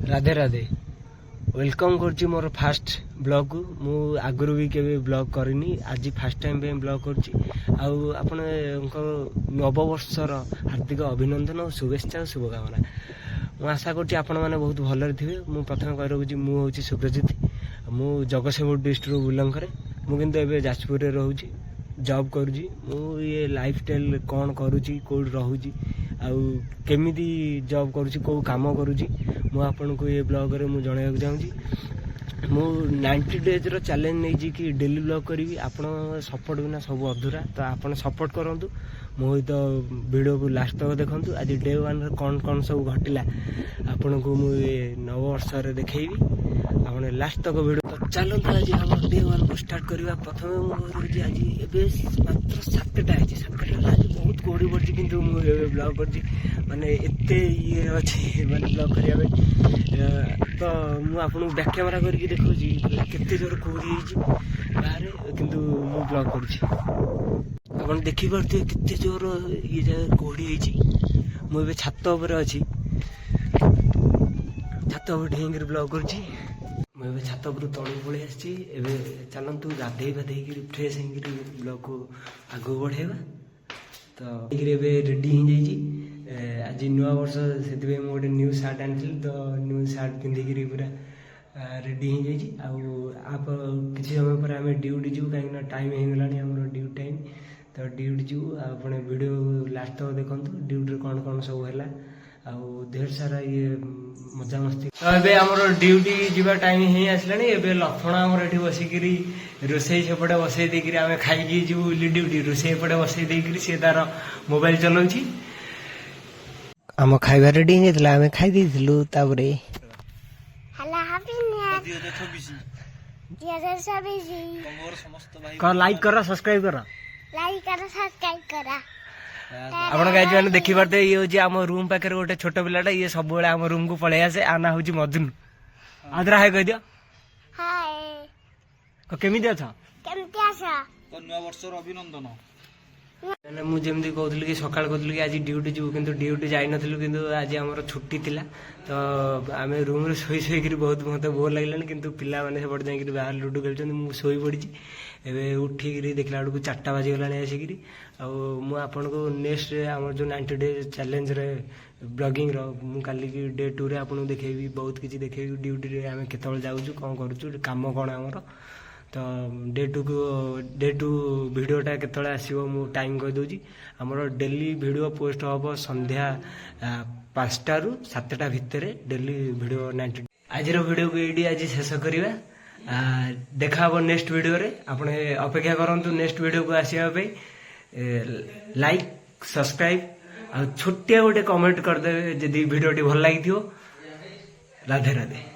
Radhe Radhe welcome करुच्ची मोर fast blog को मु आगुरी भी केवे ब्लॉग करनी आज फास्ट टाइम पे ब्लॉग करुच्ची आपण नववर्षर हार्दिक अभिनंदन और शुभेच्छा और शुभकामना मु आशा करुच्ची आपण मैंने बहुत भलरे थे मु प्रथम कह रखुच्छी मु हूँ सुप्रजित मु जगतसिंहपुर डिस्ट्रिक्ट बुलंखरे मु किंतु एबे जाजपुर रे रहूची जॉब करुच्ची मु ये लाइफस्टाइल कौन करुच्ची कोड रहूची आउ केमिति जॉब करुच्ची को काम करुच्ची मु आपन को ये ब्लॉग रे मु जणाइବାକୁ चाहूची मु 90 डेज रो चैलेंज नै जी कि डेली ब्लॉग करी आपण सपोर्ट बिना सब अधूरा तो आपण सपोर्ट करंतु मु तो वीडियो को लास्ट तक देखंतु आज डे 1 रे कोन कोन सब घटिला आपण को मु ये नव वर्ष रे देखैबी आपण लास्ट तक वीडियो तो चलो आज हम डे 1 को स्टार्ट करबा प्रथमे मु रहूची आज एबे मात्र 7टा आछि 7टा आज बहुत कोडी पड़छि किंतु मु एबे ब्लॉग करछि माने एते ये अछि माने ब्लॉग करिया तो मु आपन बैक कैमरा करके देखौछि केते जोर कोडी हिछि बाहर किंतु मु ब्लॉग करछि आपण देखि परते केते जोर ये जे कोडी हिछि मु एबे छात ऊपर अछि छात ऊपर ढेंगर ब्लॉग करछि मु एबे छात ऊपर तळु पळे आछि एबे चलंतु गाधेई बाधेई कि फ्रेश हेंगिरि ब्लॉग को आगो बढ़ेबा तो एबे रेडी हो जाइछि आज नुआ वर्ष से गोटे न्यू सार्ट आनी तो न्यू सार्ट पिंधिकी पूरा रेडी हो जाइए आप किसी समय पर आम ड्यूटी जीव कहीं टाइम हो गला ड्यूटी टाइम तो ड्यूटी जीव आप वीडियो लास्ट तक देखो ड्यूटी कौन कौन सब है ढेर सारा ये मजा मस्ती तो ये आम ड्यूटी जीवा टाइम ही आसला लक्ष्मण आमर ये बसिकी रोसे सेपटे बसई देकर आम खाई जीव ड्यूटी रोसे एपटे बसई देकर सी तार मोबाइल चलाऊँगी आम खाइबा रेडी हो आम खाई देलु तापरे लाइक कर सब्सक्राइब कर आपण गाइज मैंने देखी पारे ये हूँ आम रूम पाखे गोटे छोट पिलाटा ये सब आम रूम को पलि आसे आ ना हूँ मधुन आदरा हाय कह दियो केमिति अछ अभिनंदन मुझे कहूली कि सकाल कहूली कि आज ड्यूटी जीव कि ड्यूटी जाई नथिलु किंतु आज आमर छुट्टी थिला तो आम रूम रे सोई सोई बहुत मत बोर लगलानी किंतु पिला माने सेपट जाई बाहर लुडो खेलुछन मु सोई पड़ी एबे उठिक देखला बेलू 4टा बाजी गलानी आसिक आपन को नेक्स्ट आम जो 90 डेज चैलेंज रे ब्लॉगिंग रो मु काली की डे 2 रे आपन देखेबी बहुत किछि देखेबी ड्यूटी रे आम केतल जाउछु कोन करूछु काम कोन आमर तो डे 2 वीडियोटा केतले आसीबो मु टाइम कह दोजी हमर डेली वीडियो पोस्ट होबो संध्या 5टा रु 7टा भितरे डेली वीडियो 90 आज रो वीडियो को एडी आज शेष करिवा देखा हो नेक्स्ट वीडियो रे आपने अपेक्षा करंतु नेक्स्ट वीडियो को आसीबा पे लाइक सब्सक्राइब आ छोटिया गोटे कमेंट कर देबे जदी वीडियो टी भल लागि थियो राधे राधे।